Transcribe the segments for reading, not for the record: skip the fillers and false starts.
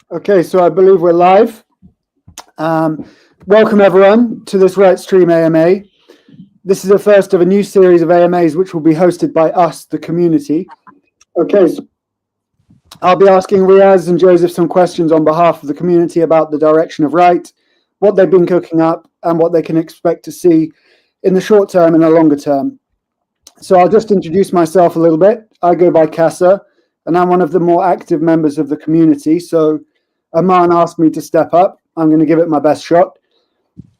Okay, so I believe we're live. Welcome everyone to this Right Stream AMA. This is the first of a new series of AMAs which will be hosted by us, the community. Okay, so I'll be asking Riaz and Joseph some questions on behalf of the community about the direction of Right, what they've been cooking up, and what they can expect to see in the short term and the longer term. So I'll just introduce myself a little bit. I go by Casa, and I'm one of the more active members of the community. So Aman asked me to step up. I'm going to give it my best shot.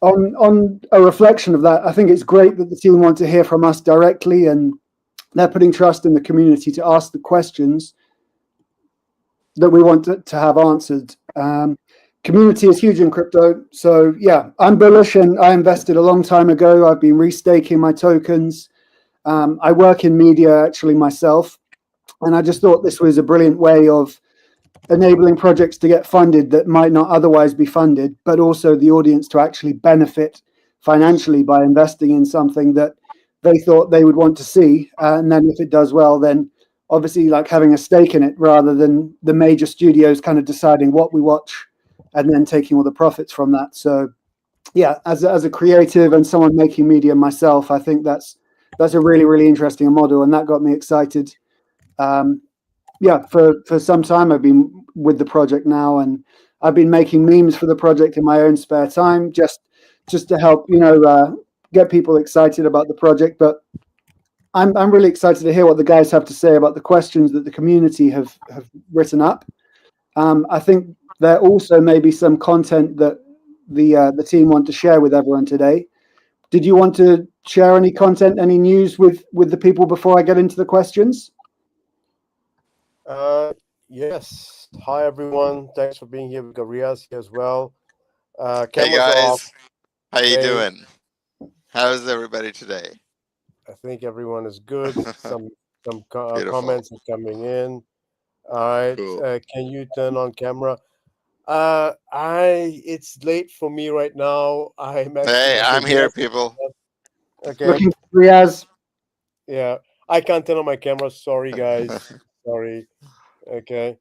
On a reflection of that, I think it's great that the team want to hear from us directly, and they're putting trust in the community to ask the questions that we want to have answered. Community is huge in crypto. So yeah, I'm bullish, and I invested a long time ago. I've been restaking my tokens. I work in media actually myself, and I just thought this was a brilliant way of enabling projects to get funded that might not otherwise be funded, but also the audience to actually benefit financially by investing in something that they thought they would want to see. And then if it does well, then obviously like having a stake in it rather than the major studios kind of deciding what we watch and then taking all the profits from that. So yeah, as a creative and someone making media myself, I think that's a really, really interesting model, and that got me excited. Yeah, for some time I've been with the project now, and I've been making memes for the project in my own spare time, just to help get people excited about the project. But I'm really excited to hear what the guys have to say about the questions that the community have written up. I think there also may be some content that the team want to share with everyone today. Did you want to share any content, any news with the people before I get into the questions? Yes. Hi, everyone. Thanks for being here. We've got Riaz here as well. Hey Cameras are off. guys, how you Hey. doing? How's everybody today? I think everyone is good. Some Beautiful. comments are coming in. All right. Cool. Can you turn on camera? It's late for me right now. Hey, I'm here, people. Okay. Looking for Riaz. Yeah. I can't turn on my camera. Sorry, guys. Sorry. Okay.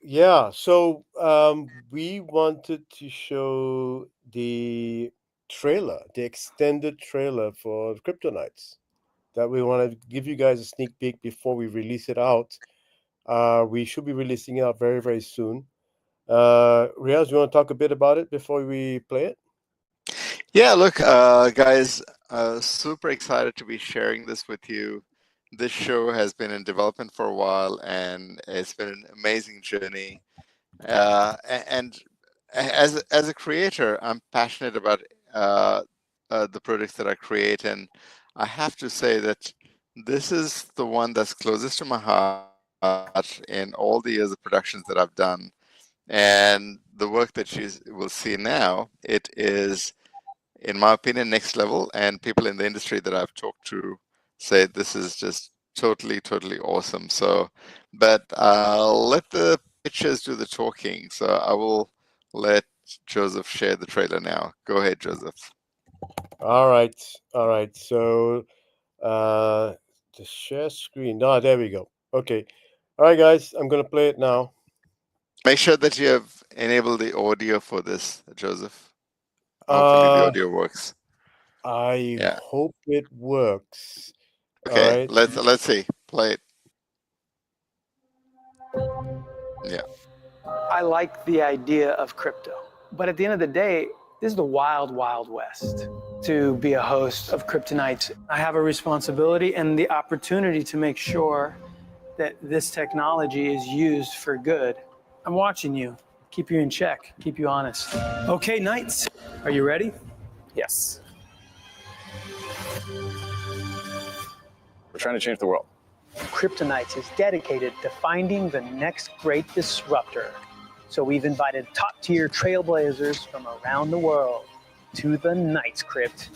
Yeah. So we wanted to show the trailer, the extended trailer for CryptoKnights, that we want to give you guys a sneak peek before we release it out. We should be releasing it out very, very soon. Riaz, you want to talk a bit about it before we play it? Yeah, look, guys, super excited to be sharing this with you. This show has been in development for a while, and it's been an amazing journey. And as a creator, I'm passionate about the projects that I create, and I have to say that this is the one that's closest to my heart in all the years of productions that I've done. And the work that you will see now, it is, in my opinion, next level. And people in the industry that I've talked to say this is just totally, totally awesome. So, but let the pictures do the talking. So I will let Joseph share the trailer now. Go ahead, Joseph. All right. So the share screen. Ah, there we go. Okay. All right, guys. I'm gonna play it now. Make sure that you have enabled the audio for this, Joseph. Hopefully the audio works. I hope it works. Okay, all right. let's see. Play it. Yeah. I like the idea of crypto, but at the end of the day, this is the wild, wild west. To be a host of CryptoKnights, I have a responsibility and the opportunity to make sure that this technology is used for good. I'm watching you, keep you in check, keep you honest. Okay, Knights, are you ready? Yes. We're trying to change the world. CryptoKnights is dedicated to finding the next great disruptor. So we've invited top-tier trailblazers from around the world to the Knights Crypt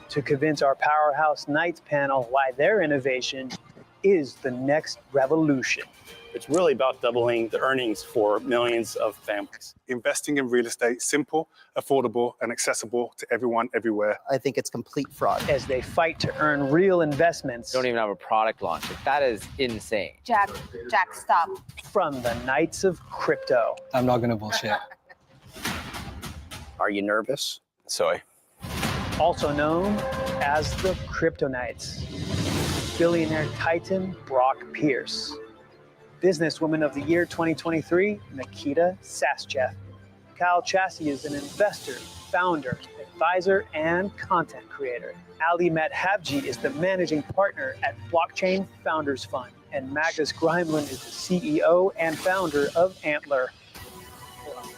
to convince our powerhouse Knights panel why their innovation is the next revolution. It's really about doubling the earnings for millions of families. Investing in real estate, simple, affordable, and accessible to everyone, everywhere. I think it's complete fraud. As they fight to earn real investments. Don't even have a product launch. That is insane. Jack, stop. From the Knights of Crypto. I'm not gonna bullshit. Are you nervous? Sorry. Also known as the CryptoKnights. Billionaire titan Brock Pierce. Businesswoman of the Year 2023, Nikita Sasjeff. Kyle Chassie is an investor, founder, advisor, and content creator. Ali Madhavji is the managing partner at Blockchain Founders Fund. And Magnus Grimeland is the CEO and founder of Antler.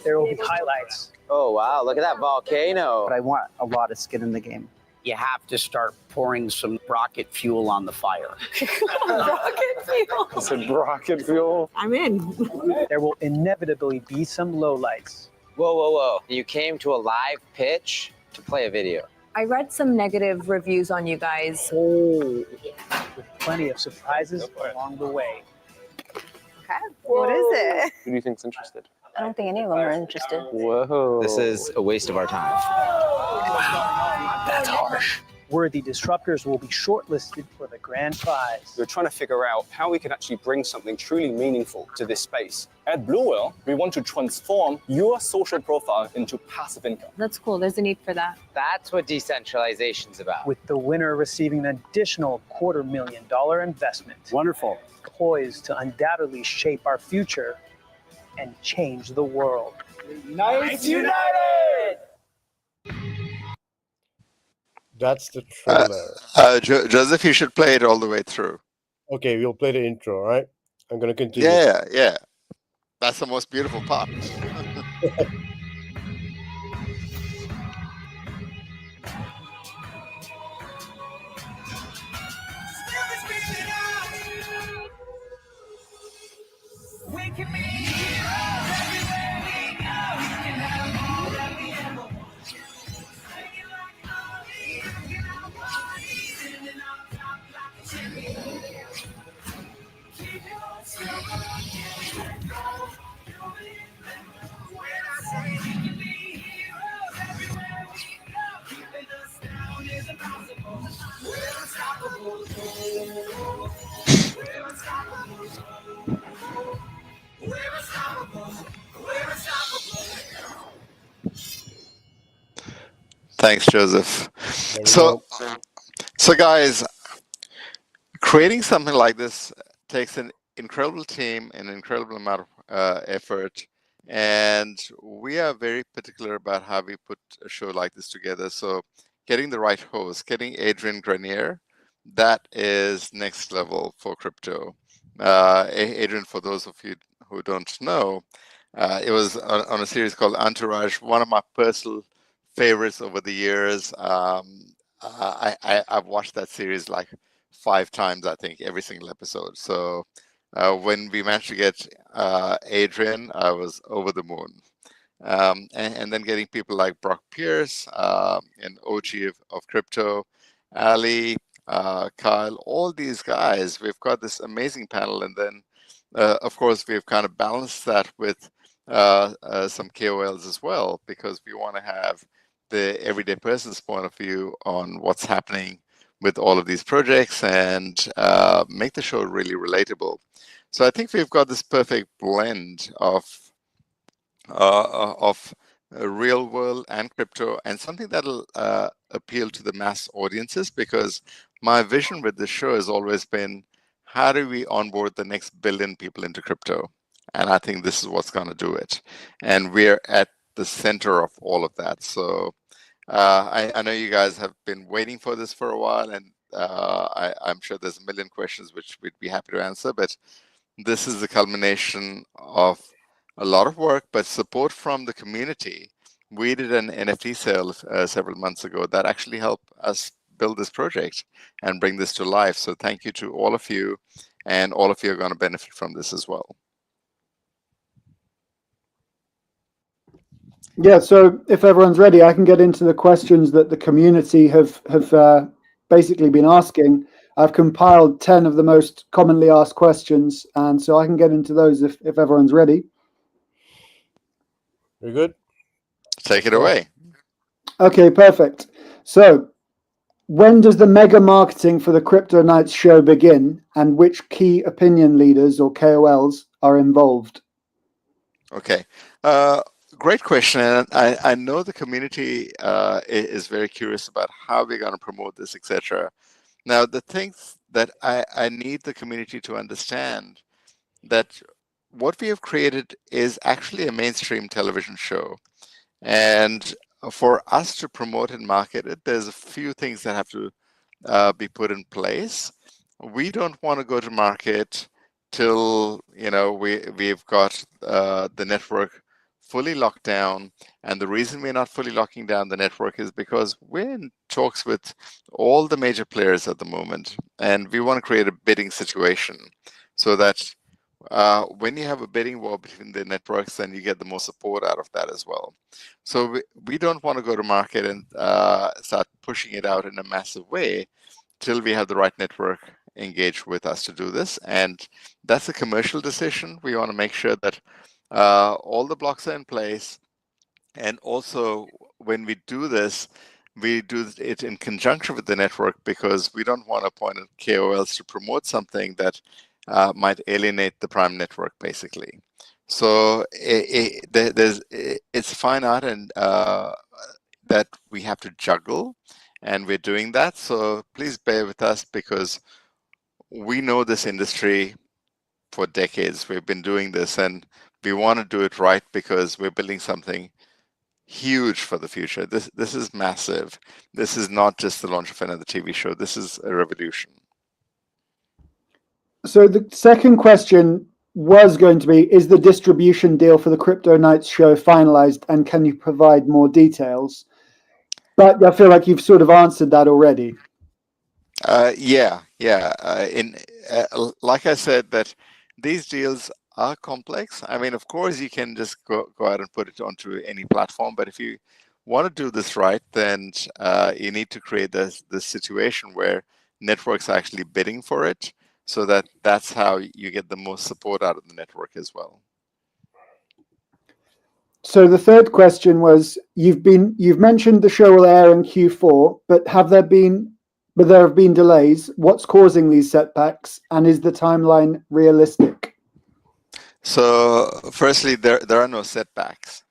There will be highlights. Oh, wow. Look at that volcano. But I want a lot of skin in the game. You have to start pouring some rocket fuel on the fire. Rocket fuel. It's a rocket fuel. I'm in. There will inevitably be some lowlights. Whoa, whoa, whoa. You came to a live pitch to play a video. I read some negative reviews on you guys. With plenty of surprises along the way. Okay. What is it? Who do you think's interested? I don't think any of them are interested. Whoa. This is a waste of our time. That's harsh. Worthy disruptors will be shortlisted for the grand prize. We're trying to figure out how we can actually bring something truly meaningful to this space. At Blue Whale, we want to transform your social profile into passive income. That's cool. There's a need for that. That's what decentralization's about. With the winner receiving an additional $250,000 investment. Wonderful. Poised to undoubtedly shape our future and change the world. Knights United! That's the trailer. Joseph, you should play it all the way through. Okay, we'll play the intro, all right? I'm going to continue. Yeah. That's the most beautiful part. Thanks, Joseph. So guys, creating something like this takes an incredible team, an incredible amount of effort, and we are very particular about how we put a show like this together. So getting the right host, getting Adrian Grenier, that is next level for crypto. Adrian, for those of you who don't know, it was on a series called Entourage, one of my personal favorites over the years. I've watched that series like 5 times, I think, every single episode. So when we managed to get Adrian, I was over the moon. And then getting people like Brock Pierce, an OG of crypto, Ali, Kyle, all these guys, we've got this amazing panel. And then, of course, we've kind of balanced that with some KOLs as well, because we want to have the everyday person's point of view on what's happening with all of these projects and make the show really relatable. So I think we've got this perfect blend of real world and crypto, and something that'll appeal to the mass audiences, because my vision with this show has always been, how do we onboard the next billion people into crypto? And I think this is what's going to do it. And we're at the center of all of that. So I know you guys have been waiting for this for a while, and I'm sure there's a million questions which we'd be happy to answer, but this is the culmination of a lot of work, but support from the community. We did an NFT sale several months ago that actually helped us build this project and bring this to life. So thank you to all of you, and all of you are going to benefit from this as well. Yeah, so if everyone's ready, I can get into the questions that the community have basically been asking. I've compiled 10 of the most commonly asked questions, and so I can get into those if everyone's ready. Very good. Take it away. Okay, perfect. So, when does the mega marketing for the CryptoKnights show begin, and which key opinion leaders or KOLs are involved? Okay. Great question. And I know the community is very curious about how we're going to promote this, etc. Now, the things that I need the community to understand that what we have created is actually a mainstream television show. And for us to promote and market it, there's a few things that have to be put in place. We don't want to go to market till we've got the network fully locked down. And the reason we're not fully locking down the network is because we're in talks with all the major players at the moment, and we want to create a bidding situation so that when you have a bidding war between the networks, then you get the most support out of that as well. So we don't want to go to market and start pushing it out in a massive way till we have the right network engaged with us to do this. And that's a commercial decision. We want to make sure that all the blocks are in place. And also, when we do this, we do it in conjunction with the network, because we don't want appointed KOLs to promote something that might alienate the prime network, basically. So it's fine art, and that we have to juggle, and we're doing that. So please bear with us, because we know this industry for decades. We've been doing this, and we want to do it right, because we're building something huge for the future. This is massive. This is not just the launch of another TV show. This is a revolution. So the second question was going to be, is the distribution deal for the CryptoKnights show finalized, and can you provide more details? But I feel like you've sort of answered that already. Yeah. Like I said, that these deals are complex. I mean, of course, you can just go out and put it onto any platform, but if you want to do this right, then you need to create this situation where networks are actually bidding for it, so that's how you get the most support out of the network as well. So the third question was, you've mentioned the show will air in Q4, but there have been delays. What's causing these setbacks, and is the timeline realistic? So firstly, there are no setbacks.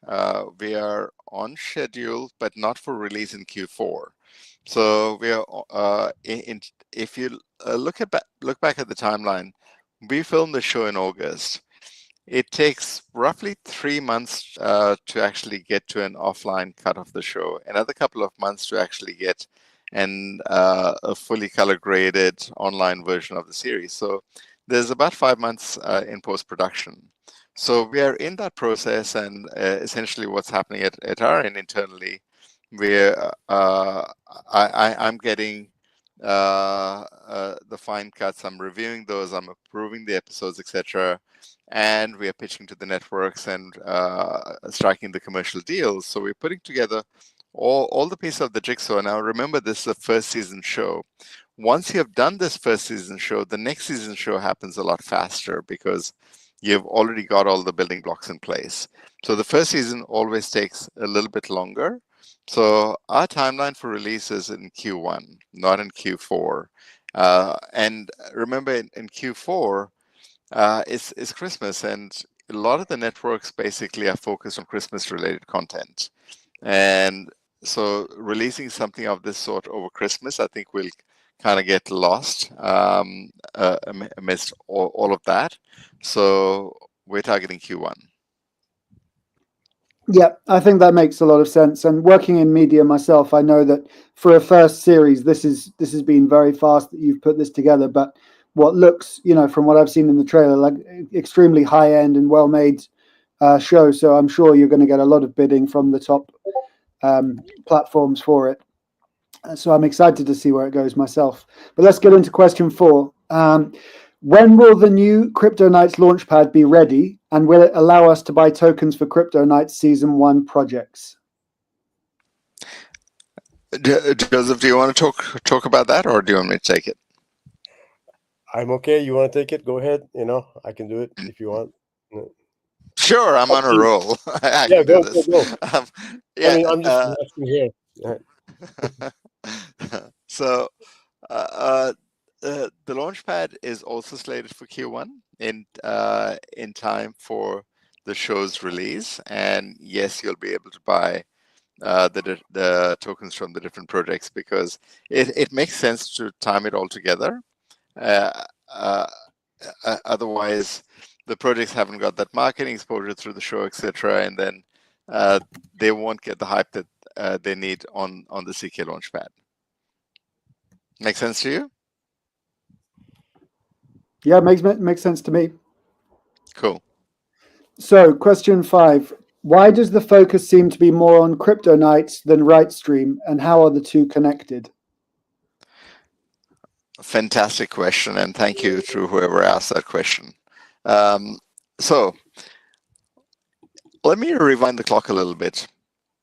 We are on schedule, but not for release in Q4. So we are if you look back at the timeline, we filmed the show in August. It takes roughly 3 months to actually get to an offline cut of the show. Another couple of months to actually get a fully color graded online version of the series. So there's about 5 months in post-production. So we are in that process, and essentially what's happening at our end internally, where I'm getting the fine cuts, I'm reviewing those, I'm approving the episodes, etc. And we are pitching to the networks and striking the commercial deals. So we're putting together all the pieces of the jigsaw. Now remember, this is a first season show. Once you have done this first season show, the next season show happens a lot faster, because you've already got all the building blocks in place. So the first season always takes a little bit longer. So our timeline for release is in Q1, not in Q4. And remember, in Q4, it's Christmas, and a lot of the networks basically are focused on Christmas-related content. And so releasing something of this sort over Christmas, I think, will kind of get lost amidst all of that. So we're targeting Q1. Yeah, I think that makes a lot of sense. And working in media myself, I know that for a first series, this has been very fast that you've put this together. But what looks, from what I've seen in the trailer, like extremely high end and well made show. So I'm sure you're going to get a lot of bidding from the top platforms for it. So I'm excited to see where it goes myself. But let's get into question 4. When will the new CryptoKnights launchpad be ready, and will it allow us to buy tokens for CryptoKnights Season 1 projects? Joseph, do you want to talk about that, or do you want me to take it? I'm okay. You want to take it? Go ahead. I can do it if you want. Sure, I'm on a roll. I Yeah, can do go, this. go. Yeah. I'm just asking here. So the Launchpad is also slated for Q1 in time for the show's release, and yes, you'll be able to buy the tokens from the different projects because it makes sense to time it all together. Otherwise, the projects haven't got that marketing exposure through the show, etc., and then they won't get the hype that they need on the CK Launchpad. Make sense to you? Yeah, makes sense to me. Cool. So, question 5. Why does the focus seem to be more on CryptoKnights than RightStream, and how are the two connected? Fantastic question, and thank you to whoever asked that question. So let me rewind the clock a little bit.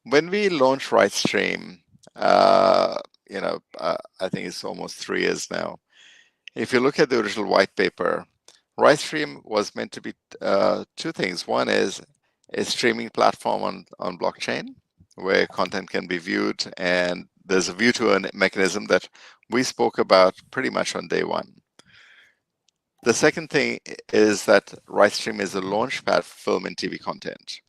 When we launched RightStream, I think it's almost 3 years now. If you look at the original white paper, RightStream was meant to be two things. One is a streaming platform on blockchain where content can be viewed, and there's a view to earn mechanism that we spoke about pretty much on day one. The second thing is that RightStream is a launchpad for film and TV content.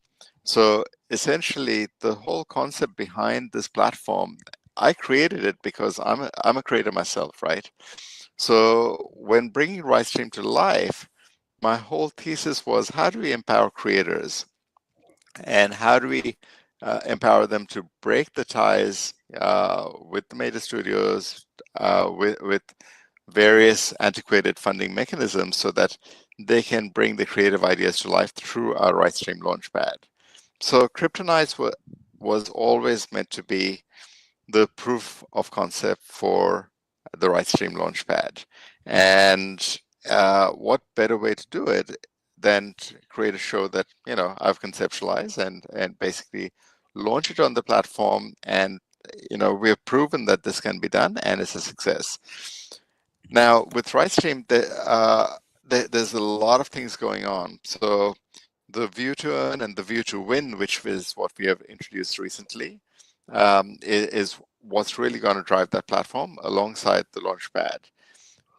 So essentially, the whole concept behind this platform, I created it because I'm a creator myself, right? So when bringing RightStream to life, my whole thesis was how do we empower creators, and how do we empower them to break the ties with the major studios, with various antiquated funding mechanisms, so that they can bring the creative ideas to life through our RightStream Launchpad. So CryptoKnights was always meant to be the proof of concept for the RightStream Launchpad. And what better way to do it than to create a show that I've conceptualized and basically launch it on the platform, and we have proven that this can be done and it's a success. Now with RightStream, there's a lot of things going on. So the view to earn and the view to win, which is what we have introduced recently, is what's really going to drive that platform alongside the Launchpad.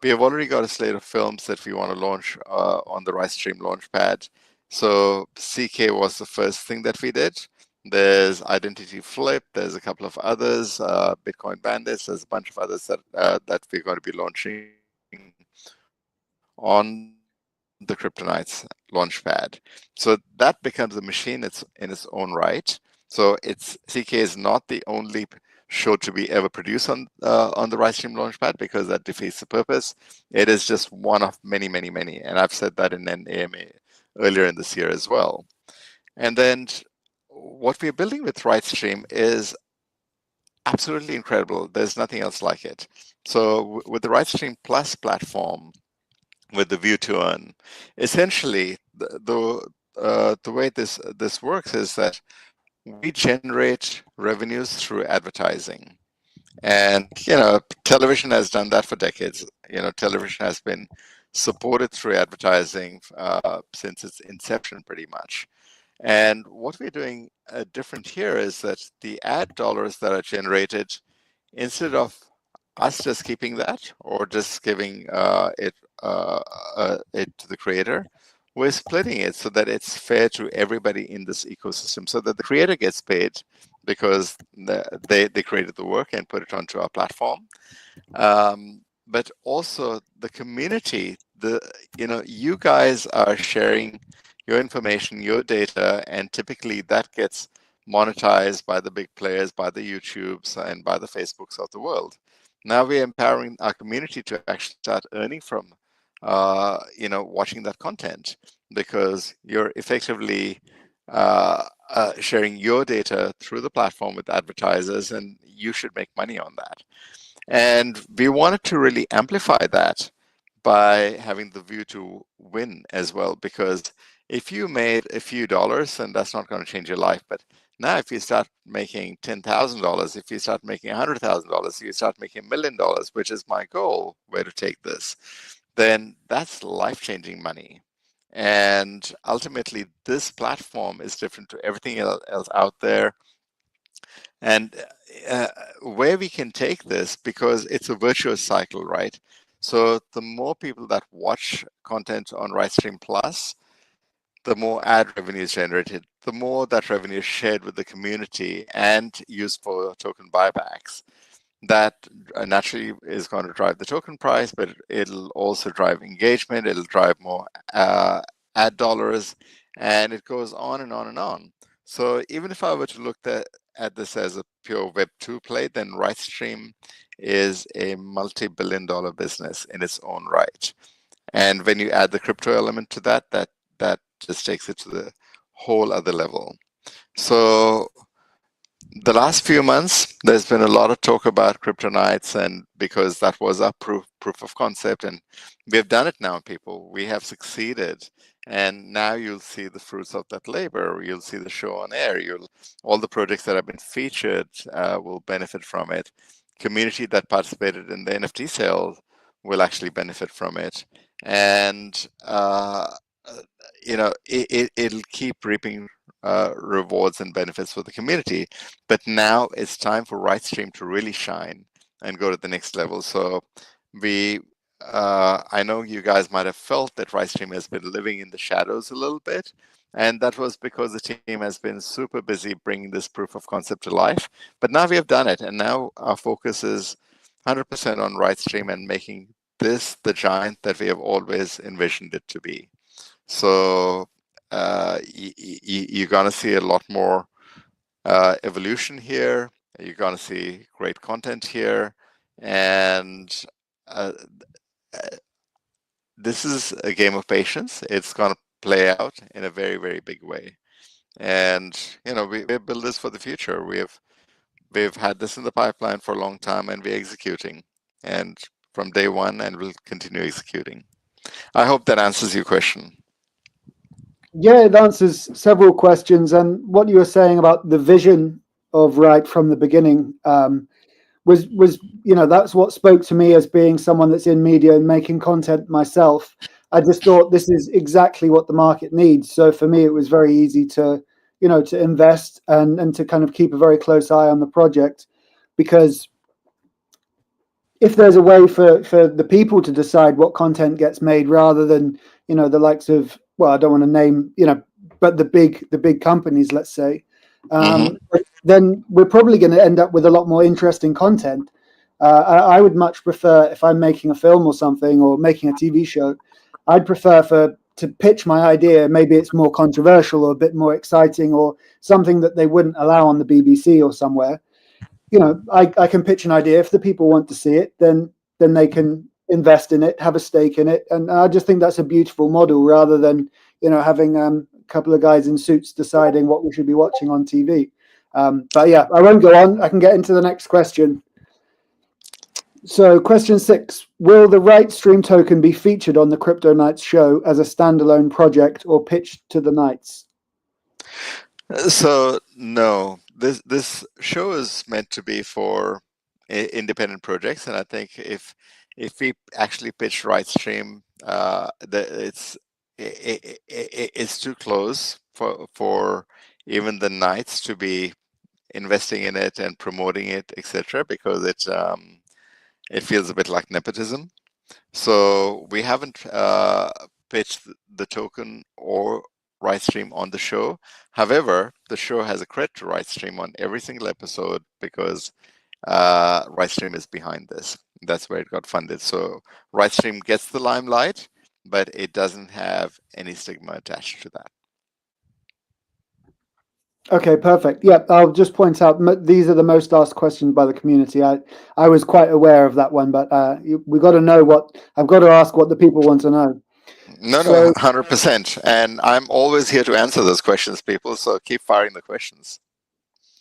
We have already got a slate of films that we want to launch on the RightStream Launchpad. So CK was the first thing that we did. There's Identity Flip. There's a couple of others, Bitcoin Bandits. There's a bunch of others that we're going to be launching on the CryptoKnights Launchpad. So that becomes a machine in its own right. So CK is not the only show to be ever produced on the RightStream Launchpad, because that defeats the purpose. It is just one of many, many, many. And I've said that in an AMA earlier in this year as well. And then what we're building with RightStream is absolutely incredible. There's nothing else like it. So with the RightStream Plus platform, with the view to earn, essentially the way this works is that we generate revenues through advertising. And television has done that for decades. Television has been supported through advertising since its inception, pretty much. And what we're doing different here is that the ad dollars that are generated, instead of us just keeping that or just giving it to the creator, we're splitting it so that it's fair to everybody in this ecosystem, so that the creator gets paid because they created the work and put it onto our platform. But also the community, you guys are sharing your information, your data, and typically that gets monetized by the big players, by the YouTubes and by the Facebooks of the world. Now we're empowering our community to actually start earning from watching that content, because you're effectively sharing your data through the platform with advertisers, and you should make money on that. And we wanted to really amplify that by having the view to win as well, because if you made a few dollars, then that's not going to change your life. But now if you start making $10,000, if you start making $100,000, you start making $1 million, which is my goal, where to take this, then that's life-changing money. And ultimately, this platform is different to everything else out there. And where we can take this, because it's a virtuous cycle, right? So the more people that watch content on RightStream Plus, the more ad revenue is generated, the more that revenue is shared with the community and used for token buybacks. That naturally is going to drive the token price, but it'll also drive engagement, it'll drive more ad dollars, and it goes on and on and on. So even if I were to look at this as a pure Web2 play, then RightStream is a multi-billion-dollar business in its own right. And when you add the crypto element to that just takes it to the whole other level. So the last few months, there's been a lot of talk about CryptoKnights, and because that was our proof of concept, and we've done it now, people. We have succeeded, and now you'll see the fruits of that labor. You'll see the show on air. All the projects that have been featured will benefit from it. Community that participated in the NFT sale will actually benefit from it, and it'll keep reaping rewards and benefits for the community. But now it's time for RightStream to really shine and go to the next level. So I know you guys might have felt that RightStream has been living in the shadows a little bit, and that was because the team has been super busy bringing this proof of concept to life. But now we have done it, and now our focus is 100% on RightStream and making this the giant that we have always envisioned it to be. So you're going to see a lot more evolution here. You're going to see great content here. And this is a game of patience. It's going to play out in a very, very big way. And, we build this for the future. We've had this in the pipeline for a long time, and we're executing. And from day one, and we'll continue executing. I hope that answers your question. Yeah, it answers several questions. And what you were saying about the vision of Right from the beginning was that's what spoke to me as being someone that's in media and making content myself. I just thought this is exactly what the market needs. So for me, it was very easy to invest and to kind of keep a very close eye on the project, because if there's a way for the people to decide what content gets made rather than the likes of, well, I don't want to name but the big companies, let's say, then we're probably going to end up with a lot more interesting content. I would much prefer, if I'm making a film or something, or making a TV show, I'd prefer to pitch my idea. Maybe it's more controversial or a bit more exciting, or something that they wouldn't allow on the BBC or somewhere. I can pitch an idea. If the people want to see it, then they can invest in it, have a stake in it. And I just think that's a beautiful model, rather than, having a couple of guys in suits deciding what we should be watching on TV. But yeah, I won't go on. I can get into the next question. So question 6, will the RightStream token be featured on the CryptoKnights show as a standalone project or pitched to the Knights? So no, this show is meant to be for independent projects, and I think if we actually pitch RightStream, it's too close for even the Knights to be investing in it and promoting it, etc., because it feels a bit like nepotism. So we haven't pitched the token or RightStream on the show. However, the show has a credit to RightStream on every single episode, because RightStream is behind this. That's where it got funded. So RightStream gets the limelight, but it doesn't have any stigma attached to that. Okay, perfect. Yeah, I'll just point out these are the most asked questions by the community. I was quite aware of that one, but we got to know I've got to ask what the people want to know. No, 100%. And I'm always here to answer those questions, people. So keep firing the questions.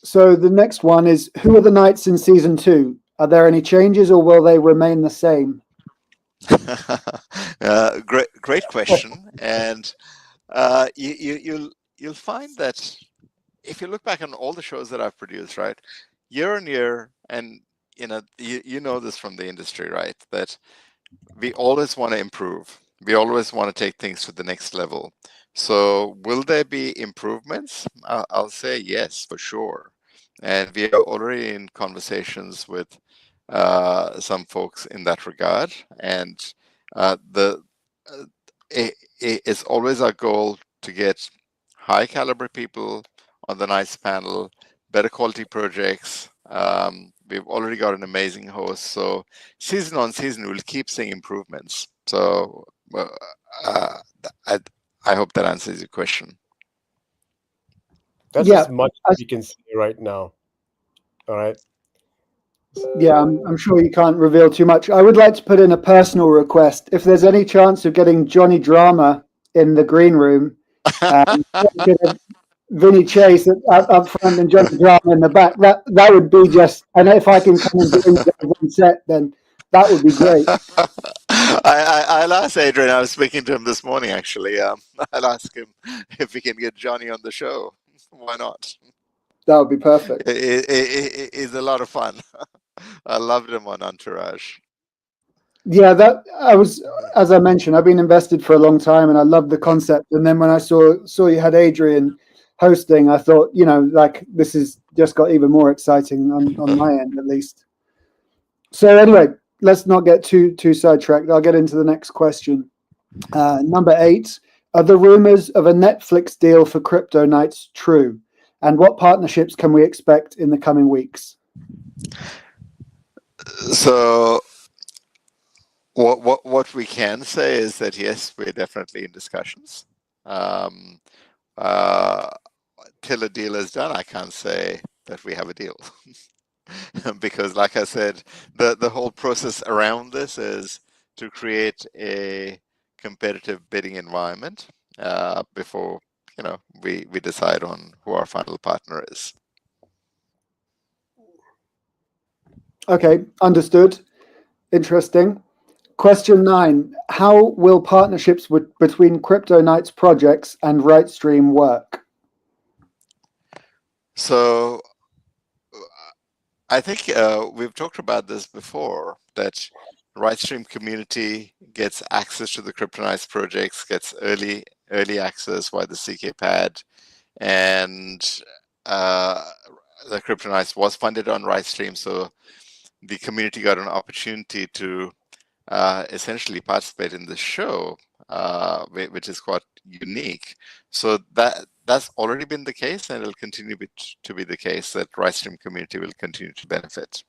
So the next one is, who are the Knights in season 2? Are there any changes, or will they remain the same? Great question. And you'll find that if you look back on all the shows that I've produced, right, year on year, and you know this from the industry, right, that we always want to improve. We always want to take things to the next level. So will there be improvements? I'll say yes, for sure. And we are already in conversations with some folks in that regard. And it's always our goal to get high caliber people on the Knights panel, better quality projects. We've already got an amazing host. So season on season, we'll keep seeing improvements. So I hope that answers your question. That's Yeah, as much as we can say right now. All right. Yeah, I'm sure you can't reveal too much. I would like to put in a personal request. If there's any chance of getting Johnny Drama in the green room, Vinny Chase up front and Johnny Drama in the back, that would be just. And if I can come and join you on set, then that would be great. I'll ask Adrian. I was speaking to him this morning, actually. I'll ask him if we can get Johnny on the show. Why not? That would be perfect. It's a lot of fun. I loved him on Entourage. Yeah, that I was, as I mentioned, I've been invested for a long time, and I love the concept. And then when I saw you had Adrian hosting, I thought, like this is just got even more exciting on my end, at least. So anyway, let's not get too sidetracked. I'll get into the next question. Number 8: are the rumors of a Netflix deal for CryptoKnights true? And what partnerships can we expect in the coming weeks? So what we can say is that yes, we're definitely in discussions. Till a deal is done, I can't say that we have a deal. Because like I said, the whole process around this is to create a competitive bidding environment before we decide on who our final partner is. Okay, understood. Interesting. Question 9: how will partnerships between CryptoKnights projects and RightStream work? So I think we've talked about this before, that RightStream community gets access to the CryptoKnights projects, gets early access via the CK pad, and the CryptoKnights was funded on RightStream, so the community got an opportunity to essentially participate in the show, which is quite unique. So that's already been the case, and it'll continue to be the case, that RightStream community will continue to benefit.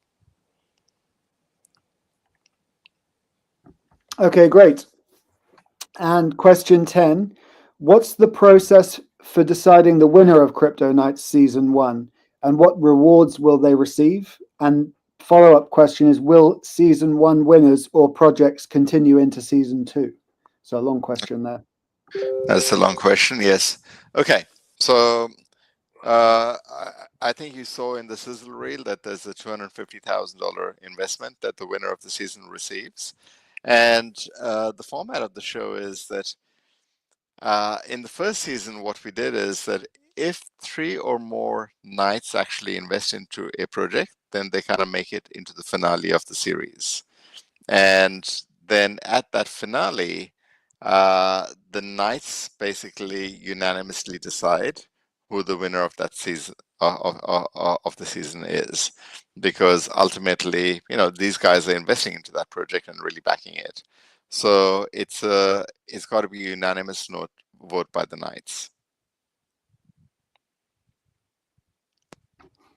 Okay, great. And question 10: what's the process for deciding the winner of CryptoKnights Season 1, and what rewards will they receive? And follow-up question is, will Season 1 winners or projects continue into Season 2? So a long question there. That's a long question, yes. Okay, so I think you saw in the sizzle reel that there's a $250,000 investment that the winner of the season receives. And the format of the show is that in the first season, what we did is that if 3 or more Knights actually invest into a project, then they kind of make it into the finale of the series. And then at that finale, the Knights basically unanimously decide who the winner of that season of the season is, because ultimately, these guys are investing into that project and really backing it. So it's got to be a unanimous vote by the Knights.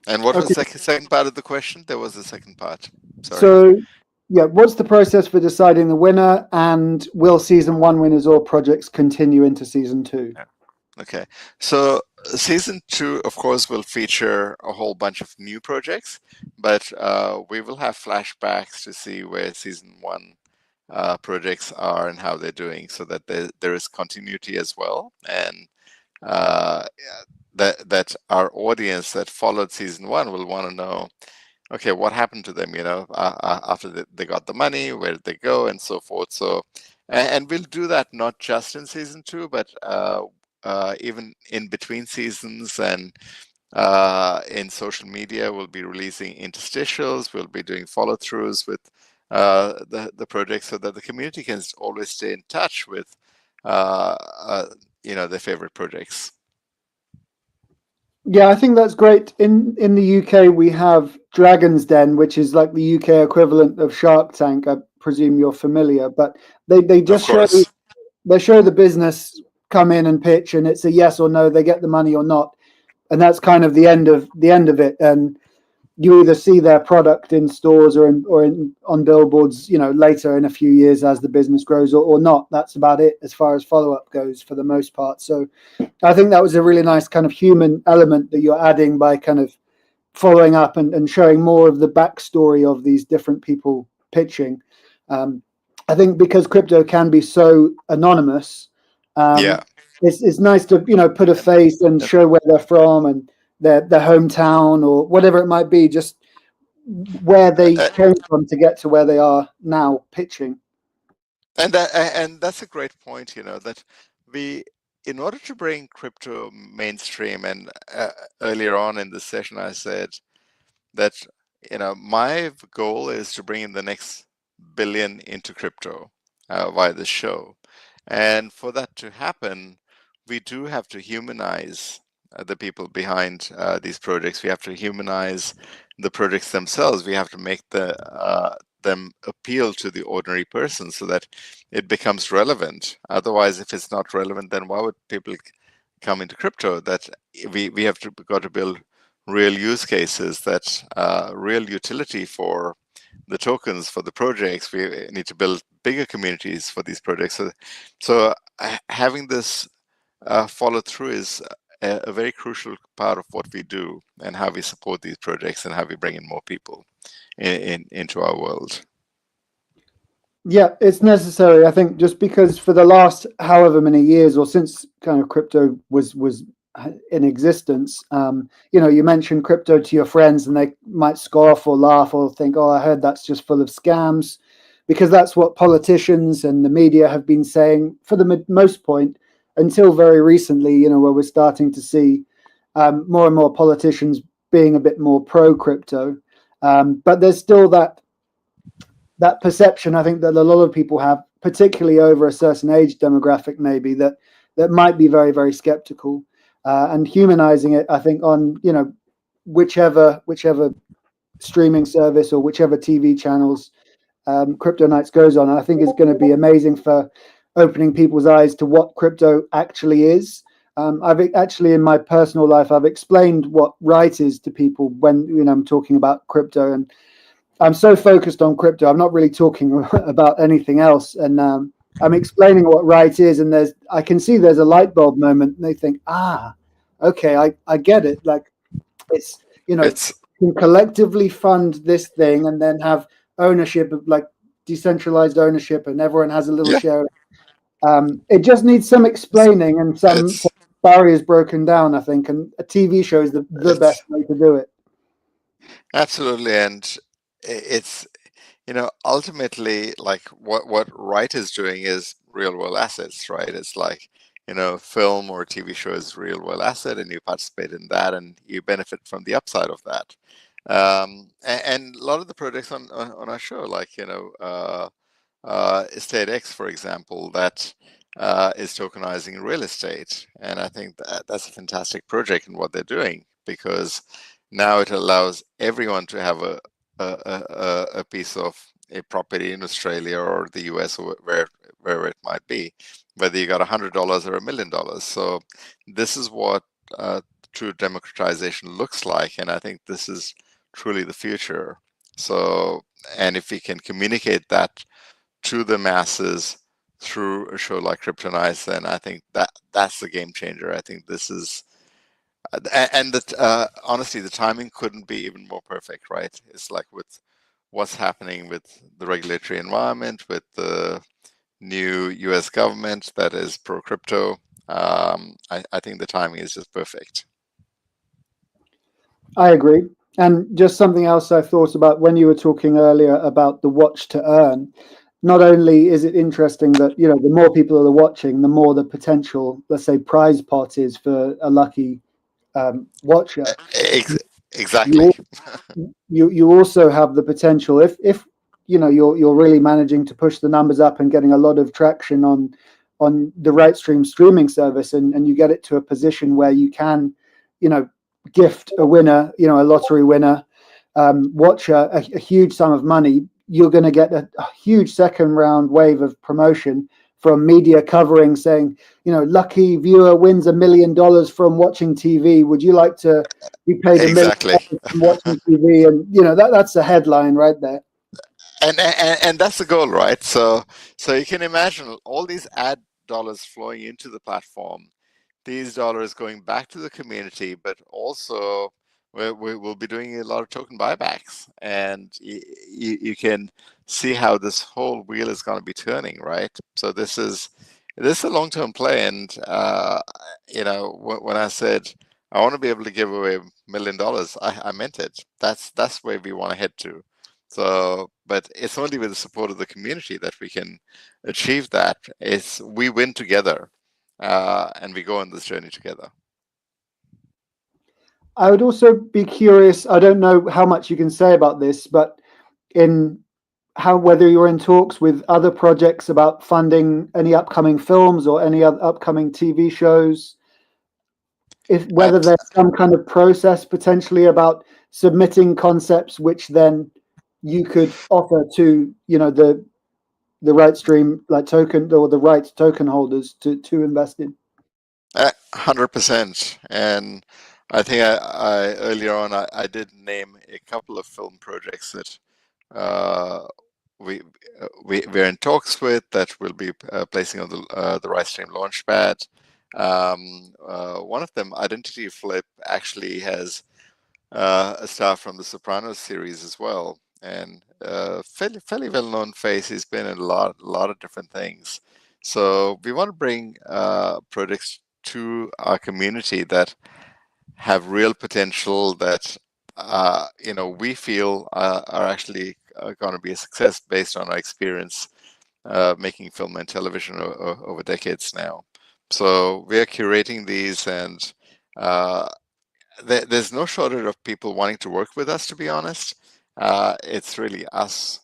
And what was the second part of the question? There was a second part. Sorry. So, yeah, what's the process for deciding the winner, and will Season 1 winners or projects continue into Season 2? Okay, so Season 2, of course, will feature a whole bunch of new projects, but we will have flashbacks to see where Season 1 projects are and how they're doing, so that there is continuity as well, and that our audience that followed Season 1 will want to know, okay, what happened to them, after they got the money, where did they go, and so forth. So, and we'll do that not just in Season 2, but even in between seasons, and in social media, we'll be releasing interstitials. We'll be doing follow-throughs with the project, so that the community can always stay in touch with their favorite projects. Yeah, I think that's great. In the UK, we have Dragon's Den, which is like the UK equivalent of Shark Tank. I presume you're familiar, but they just show the business come in and pitch, and it's a yes or no. They get the money or not, and that's kind of the end of it. And you either see their product in stores or on billboards, later in a few years as the business grows, or not. That's about it as far as follow-up goes for the most part. So I think that was a really nice kind of human element that you're adding by kind of following up and showing more of the backstory of these different people pitching. I think because crypto can be so anonymous, it's nice to put a face and show where they're from and their hometown or whatever it might be, just where they came from to get to where they are now pitching. And that's a great point. That in order to bring crypto mainstream, and earlier on in the session I said that my goal is to bring in the next billion into crypto via the show, and for that to happen, we do have to humanize the people behind these projects. We have to humanize the projects themselves. We have to make them appeal to the ordinary person so that it becomes relevant. Otherwise, if it's not relevant, then why would people come into crypto? That we have got to build real use cases, that real utility for the tokens, for the projects. We need to build bigger communities for these projects. So having this follow through is a very crucial part of what we do, and how we support these projects, and how we bring in more people into our world. Yeah, it's necessary. I think just because for the last however many years, or since kind of crypto was in existence, you mention crypto to your friends and they might scoff or laugh or think, oh, I heard that's just full of scams, because that's what politicians and the media have been saying for the most point until very recently, where we're starting to see more and more politicians being a bit more pro crypto. But there's still that perception, I think, that a lot of people have, particularly over a certain age demographic, maybe that might be very, very skeptical. And humanizing it, I think, on whichever streaming service or whichever TV channels CryptoKnights goes on, I think is going to be amazing for opening people's eyes to what crypto actually is. I've actually, in my personal life, I've explained what right is to people when I'm talking about crypto, and I'm so focused on crypto, I'm not really talking about anything else. And I'm explaining what right is, and I can see there's a light bulb moment, and they think, okay, I get it. Like it's can collectively fund this thing and then have ownership of like decentralized ownership, and everyone has a little share. It just needs some explaining and some barriers broken down, I think, and a TV show is the best way to do it. Absolutely. And it's ultimately, like what Right is doing is real world assets, right? It's like film or TV show is real world asset, and you participate in that, and you benefit from the upside of that. And a lot of the projects on our show, like Estate X, for example, that is tokenizing real estate, and I think that's a fantastic project in what they're doing, because now it allows everyone to have a piece of a property in Australia or the US or wherever it might be, whether you got $100 or $1 million. So this is what true democratization looks like, and I think this is truly the future. So, and if we can communicate that to the masses through a show like CryptoKnights, then I think that's the game changer. I think this is, and that honestly, the timing couldn't be even more perfect, right? It's like with what's happening with the regulatory environment, with the new US government that is pro crypto. I think the timing is just perfect. I agree. And just something else I thought about when you were talking earlier about the watch to earn. Not only is it interesting that the more people that are watching, the more the potential, let's say, prize pot is for a lucky watcher. Exactly. You also have the potential, if you're really managing to push the numbers up and getting a lot of traction on the RightStream streaming service, and you get it to a position where you can, gift a winner, a lottery winner, watch a huge sum of money, you're going to get a huge second round wave of promotion from media covering, saying, lucky viewer wins $1 million from watching TV. Would you like to be paid $1 million Exactly. from watching TV? And that's a headline right there. And that's the goal, right? So you can imagine all these ad dollars flowing into the platform, these dollars going back to the community, but also we will be doing a lot of token buybacks, and you can see how this whole wheel is going to be turning, right? So this is a long-term play, and when I said I want to be able to give away $1 million, I meant it. That's where we want to head to. So, but it's only with the support of the community that we can achieve that. We win together, and we go on this journey together. I would also be curious, I don't know how much you can say about this, but whether you're in talks with other projects about funding any upcoming films or any other upcoming TV shows, whether there's some kind of process potentially about submitting concepts which then you could offer to the RightStream token, or the rights token holders to invest in. 100%. And I think I earlier on I did name a couple of film projects that we're in talks with, that we'll be placing on the RightStream Launchpad. One of them, Identity Flip, actually has a star from the Sopranos series as well, and fairly well-known face. He's been in a lot of different things. So we want to bring projects to our community that have real potential, that we feel are actually going to be a success based on our experience making film and television over decades now. So we are curating these, and there's no shortage of people wanting to work with us, to be honest. It's really us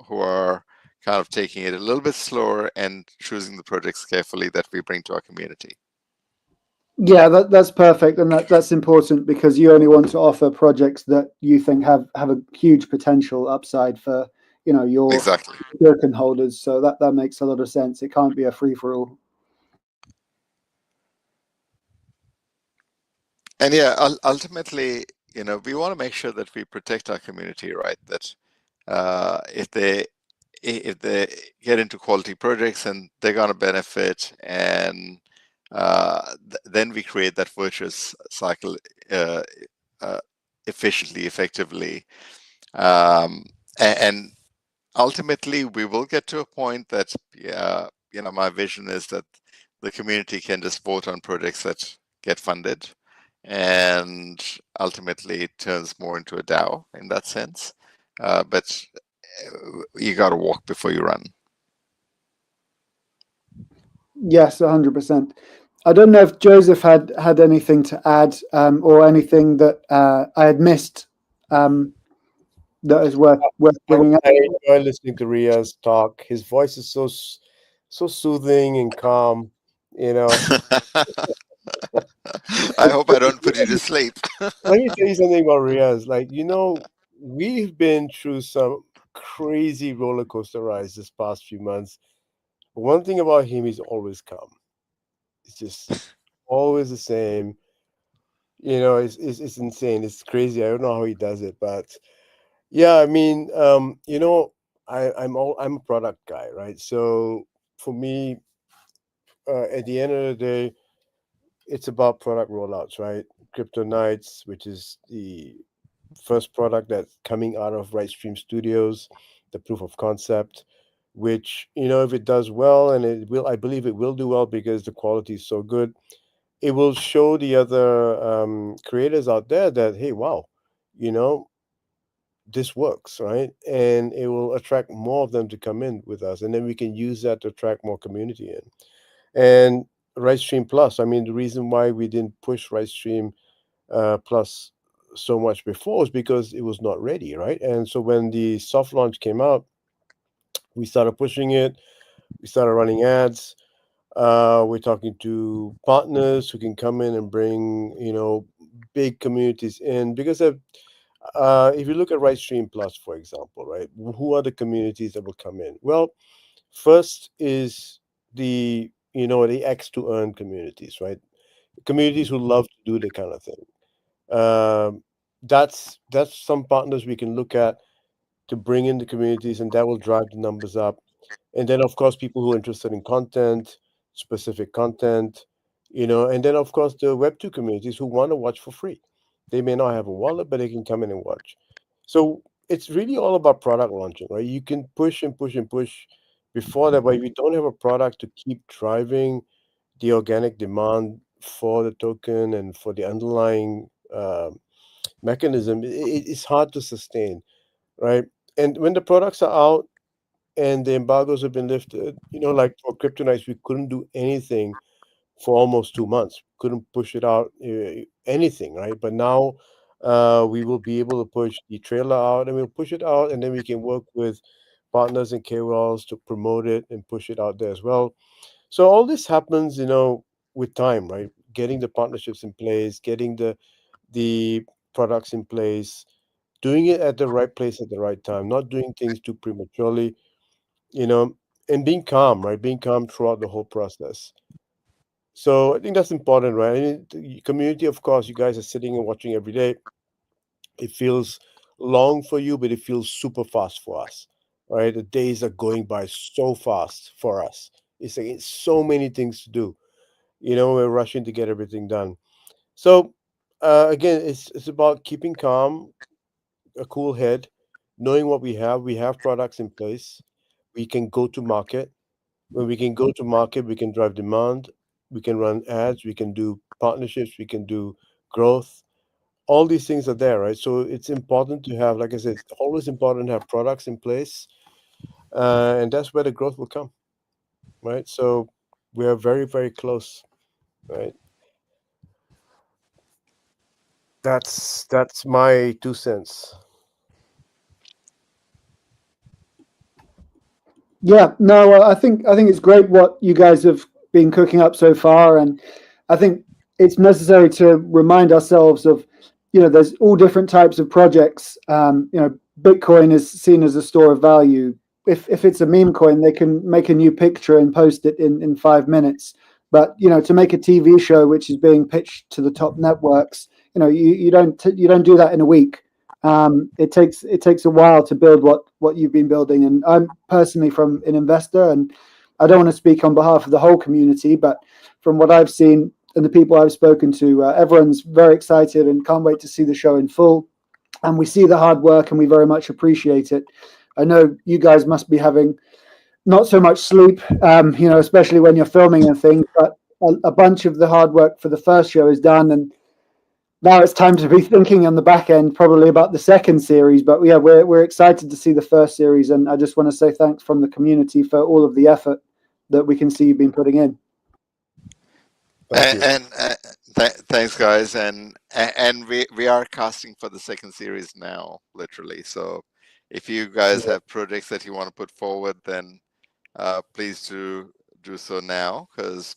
who are kind of taking it a little bit slower and choosing the projects carefully that we bring to our community. Yeah, that's perfect, and that's important, because you only want to offer projects that you think have a huge potential upside for your Exactly token holders. So that makes a lot of sense. It can't be a free for all. And yeah, ultimately, we want to make sure that we protect our community, right? That if they get into quality projects, and they're going to benefit, and then we create that virtuous cycle efficiently, effectively, and ultimately we will get to a point that my vision is that the community can just vote on projects that get funded, and ultimately it turns more into a DAO in that sense. But you got to walk before you run. Yes, 100%. I don't know if Joseph had anything to add, or anything that I had missed that is worth bringing up. I enjoy listening to Riaz talk. His voice is so soothing and calm. I hope I don't put you to sleep. Let me tell you something about Riaz. We've been through some crazy roller coaster rides this past few months. But one thing about him, he's always calm. It's just always the same. It's insane. It's crazy. I don't know how he does it, but yeah, I mean, I'm a product guy, right? So for me, at the end of the day, it's about product rollouts, right? CryptoKnights, which is the first product that's coming out of RightStream Studios, the proof of concept, which, if it does well, and I believe it will do well because the quality is so good, it will show the other creators out there that, hey, wow, this works, right? And it will attract more of them to come in with us, and then we can use that to attract more community in. And RightStream Plus, I mean, the reason why we didn't push RightStream Plus so much before is because it was not ready, right? And so when the soft launch came out, We started pushing it. We started running ads. We're talking to partners who can come in and bring, big communities in, because if you look at Rightstream Plus, for example, right, who are the communities that will come in? Well, first is the X to earn communities, right? Communities who love to do that kind of thing. That's some partners we can look at to bring in the communities, and that will drive the numbers up. And then, of course, people who are interested in content, specific content, and then, of course, the Web2 communities who want to watch for free. They may not have a wallet, but they can come in and watch. So it's really all about product launching, right? You can push and push and push before that, but if you don't have a product to keep driving the organic demand for the token and for the underlying mechanism, it's hard to sustain, right? And when the products are out and the embargoes have been lifted, like for CryptoKnights, we couldn't do anything for almost 2 months. Couldn't push it out, anything, right? But now we will be able to push the trailer out, and we'll push it out, and then we can work with partners and KOLs to promote it and push it out there as well. So all this happens, with time, right? Getting the partnerships in place, getting the products in place, doing it at the right place at the right time, not doing things too prematurely, and being calm, right? Being calm throughout the whole process. So I think that's important, right? I mean, the community, of course, you guys are sitting and watching every day. It feels long for you, but it feels super fast for us, right? The days are going by so fast for us. It's so many things to do. We're rushing to get everything done. So again, it's about keeping calm, a cool head, knowing what we have. We have products in place. We can go to market. When we can go to market, we can drive demand. We can run ads. We can do partnerships. We can do growth. All these things are there, right? So it's important to have, like I said, it's always important to have products in place, and that's where the growth will come, right? So we are very, very close, right? That's my 2 cents. Yeah, no, I think it's great what you guys have been cooking up so far, and I think it's necessary to remind ourselves of, there's all different types of projects. Bitcoin is seen as a store of value. If it's a meme coin, they can make a new picture and post it in 5 minutes. But to make a TV show which is being pitched to the top networks, you don't do that in a week. It takes a while to build what you've been building. And I'm personally from an investor, and I don't want to speak on behalf of the whole community, but from what I've seen and the people I've spoken to, everyone's very excited and can't wait to see the show in full. And we see the hard work, and we very much appreciate it. I know you guys must be having not so much sleep, especially when you're filming and things, but a bunch of the hard work for the first show is done, and now it's time to be thinking on the back end probably about the second series. But yeah, we're excited to see the first series, and I just want to say thanks from the community for all of the effort that we can see you've been putting in. Thank you. And thanks, guys. And we are casting for the second series now, literally. So if you guys have projects that you want to put forward, then please do so now, because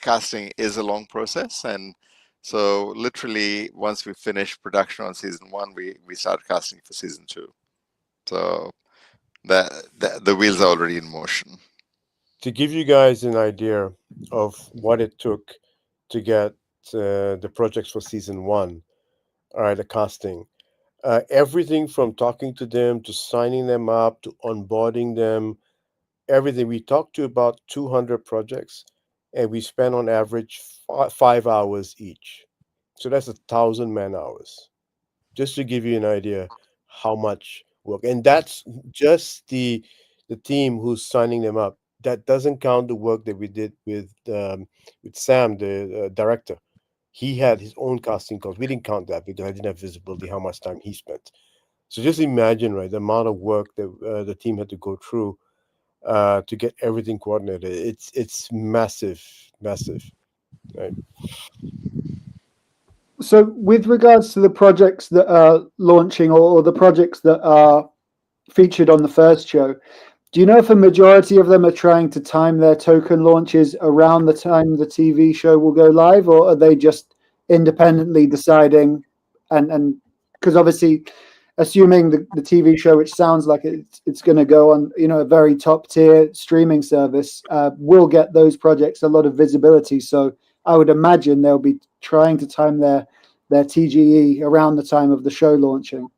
casting is a long process. And so literally once we finish production on season 1, we start casting for season 2. So the wheels are already in motion. To give you guys an idea of what it took to get the projects for season 1, all right, the casting, everything from talking to them to signing them up to onboarding them, everything. We talked to about 200 projects, and we spent on average 5 hours each. So that's 1,000 man hours, just to give you an idea how much work. And that's just the team who's signing them up. That doesn't count the work that we did with Sam, the director. He had his own casting calls. We didn't count that because I didn't have visibility how much time he spent. So just imagine, right, the amount of work that the team had to go through to get everything coordinated. It's massive, right? So with regards to the projects that are launching, or the projects that are featured on the first show. Do you know if a majority of them are trying to time their token launches around the time the TV show will go live, or are they just independently deciding? And because obviously, assuming the TV show, which sounds like it's going to go on, a very top tier streaming service, will get those projects a lot of visibility. So I would imagine they'll be trying to time their TGE around the time of the show launching.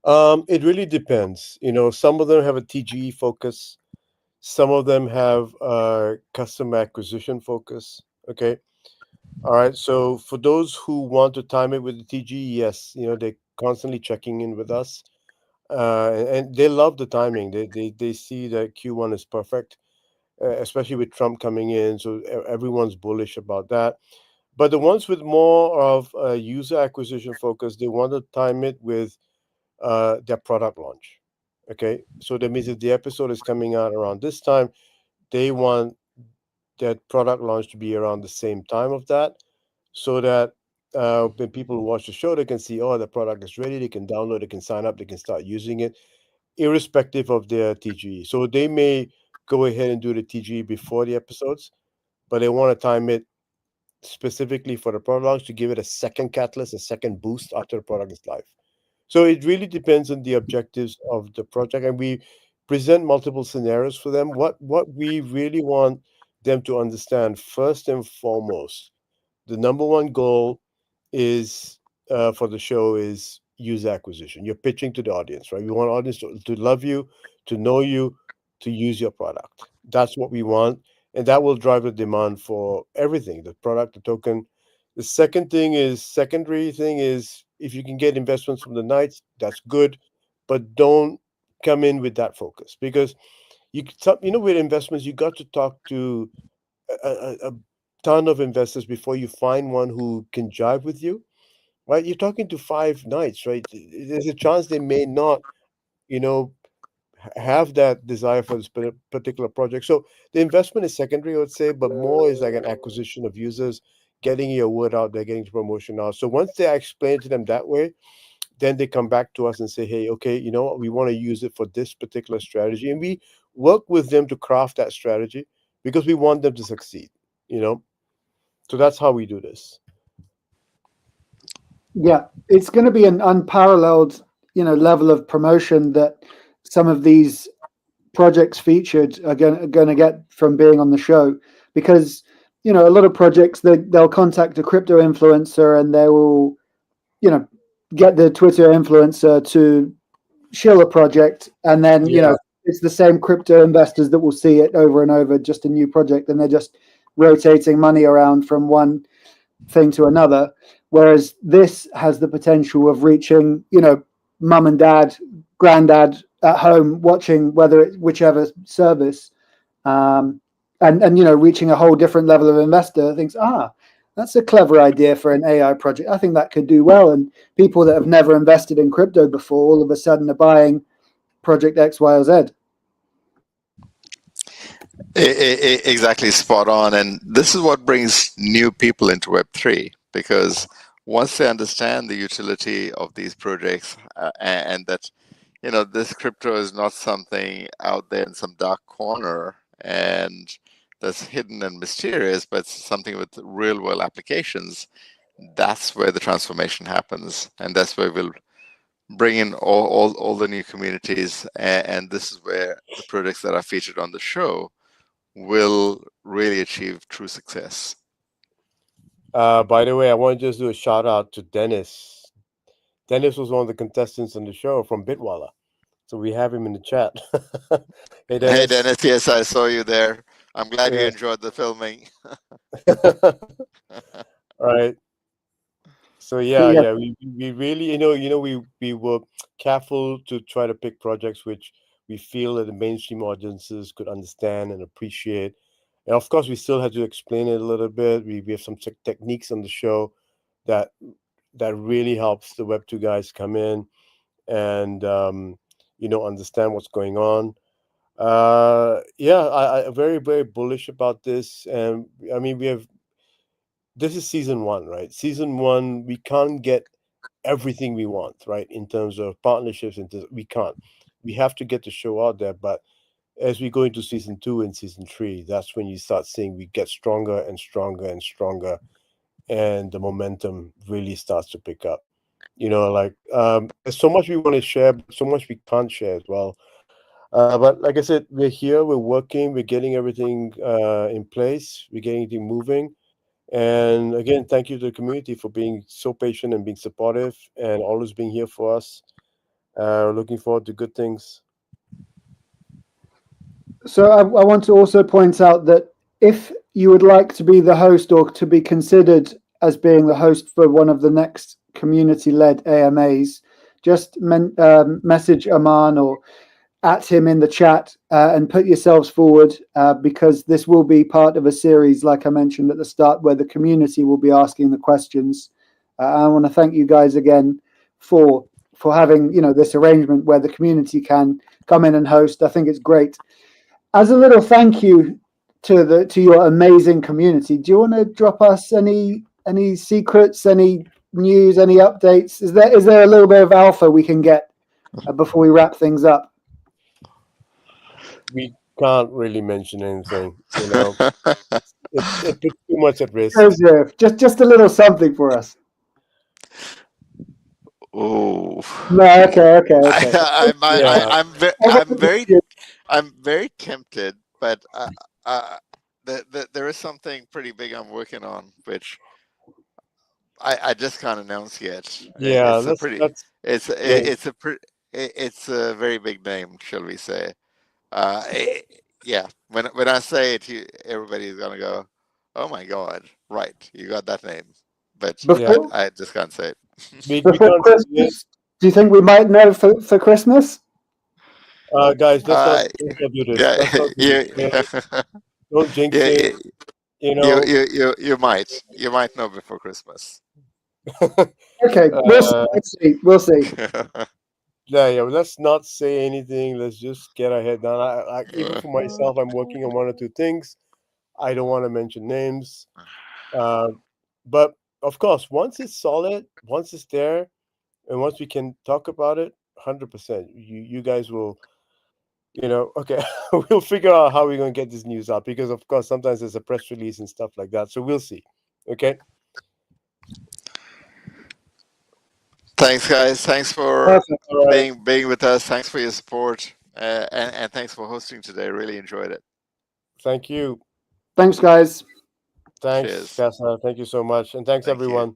It really depends. Some of them have a TGE focus. Some of them have a customer acquisition focus. Okay. All right. So for those who want to time it with the TGE, yes, they're constantly checking in with us. And they love the timing. They see that Q1 is perfect, especially with Trump coming in. So everyone's bullish about that. But the ones with more of a user acquisition focus, they want to time it with their product launch. Okay, so that means if the episode is coming out around this time, they want that product launch to be around the same time of that, so that when people watch the show, they can see, oh, the product is ready. They can download, they can sign up, they can start using it, irrespective of their TGE. So they may go ahead and do the TGE before the episodes, but they want to time it specifically for the product launch to give it a second catalyst, a second boost after the product is live. So it really depends on the objectives of the project, and we present multiple scenarios for them. What we really want them to understand, first and foremost, the number one goal is for the show is user acquisition. You're pitching to the audience, right? We want audience to love you, to know you, to use your product. That's what we want, and that will drive the demand for everything: the product, the token. The secondary thing is if you can get investments from the Knights, that's good, but don't come in with that focus, because with investments you got to talk to a ton of investors before you find one who can jive with you, right? You're talking to 5 Knights, right? There's a chance they may not, you know, have that desire for this particular project. So the investment is secondary, I would say, but more is like an acquisition of users, getting your word out there, getting the promotion out. So once they explain to them that way, then they come back to us and say, hey, okay, you know what, we want to use it for this particular strategy. And we work with them to craft that strategy because we want them to succeed, So that's how we do this. Yeah, it's going to be an unparalleled, level of promotion that some of these projects featured are going to get from being on the show, because a lot of projects they'll contact a crypto influencer and they will get the Twitter influencer to shill a project, and then it's the same crypto investors that will see it over and over, just a new project, and they're just rotating money around from one thing to another. Whereas this has the potential of reaching mum and dad, granddad at home watching whichever service, and reaching a whole different level of investor thinks, that's a clever idea for an AI project. I think that could do well. And people that have never invested in crypto before all of a sudden are buying project X, Y, or Z. Exactly, spot on. And this is what brings new people into Web3, because once they understand the utility of these projects and that, this crypto is not something out there in some dark corner and that's hidden and mysterious, but it's something with real world applications, that's where the transformation happens. And that's where we'll bring in all the new communities. And this is where the projects that are featured on the show will really achieve true success. By the way, I want to just do a shout out to Dennis. Dennis was one of the contestants on the show from Bitwala. So we have him in the chat. Hey, Dennis. Hey, Dennis. Yes, I saw you there. I'm glad you enjoyed the filming. Right. So yeah, we really, we were careful to try to pick projects which we feel that the mainstream audiences could understand and appreciate. And of course, we still had to explain it a little bit. We have some techniques on the show that really helps the Web2 guys come in and understand what's going on. I'm very, very bullish about this. And I mean, this is season 1, right? Season 1, we can't get everything we want, right? In terms of partnerships, we can't. we have to get the show out there. But as we go into season 2 and season 3, that's when you start seeing we get stronger and stronger and stronger, and the momentum really starts to pick up. Like there's so much we want to share, but so much we can't share as well. But like I said, we're here, we're working, we're getting everything in place, we're getting everything moving. And again, thank you to the community for being so patient and being supportive and always being here for us. Looking forward to good things. So I want to also point out that if you would like to be the host or to be considered as being the host for one of the next community-led AMAs, just message Aman or at him in the chat and put yourselves forward because this will be part of a series, like I mentioned at the start, where the community will be asking the questions. I want to thank you guys again for having this arrangement where the community can come in and host. I think it's great. As a little thank you to your amazing community, do you want to drop us any secrets, any news, any updates? Is there a little bit of alpha we can get before we wrap things up? We can't really mention anything, it puts too much at risk. Just a little something for us. Oh no, okay. I'm very tempted, but there is something pretty big I'm working on, which I just can't announce yet. Yeah, it's a very big name, shall we say? Yeah. When I say it, everybody's gonna go, "Oh my God!" Right, you got that name, but I just can't say it. Before Christmas, do you think we might know for Christmas? Guys, let's not do this. Don't jinx it. You might know before Christmas. Okay, we'll see. Yeah. Let's not say anything. Let's just get our head down. Even for myself, I'm working on 1 or 2 things. I don't want to mention names, but of course, once it's solid, once it's there, and once we can talk about it, 100%, you guys will, okay, we'll figure out how we're going to get this news out, because of course sometimes there's a press release and stuff like that. So we'll see. Okay. Thanks, guys. Thanks for being with us. Thanks for your support, and thanks for hosting today. Really enjoyed it. Thank you. Thanks, guys. Thanks, Casa. Thank you so much, and thanks everyone.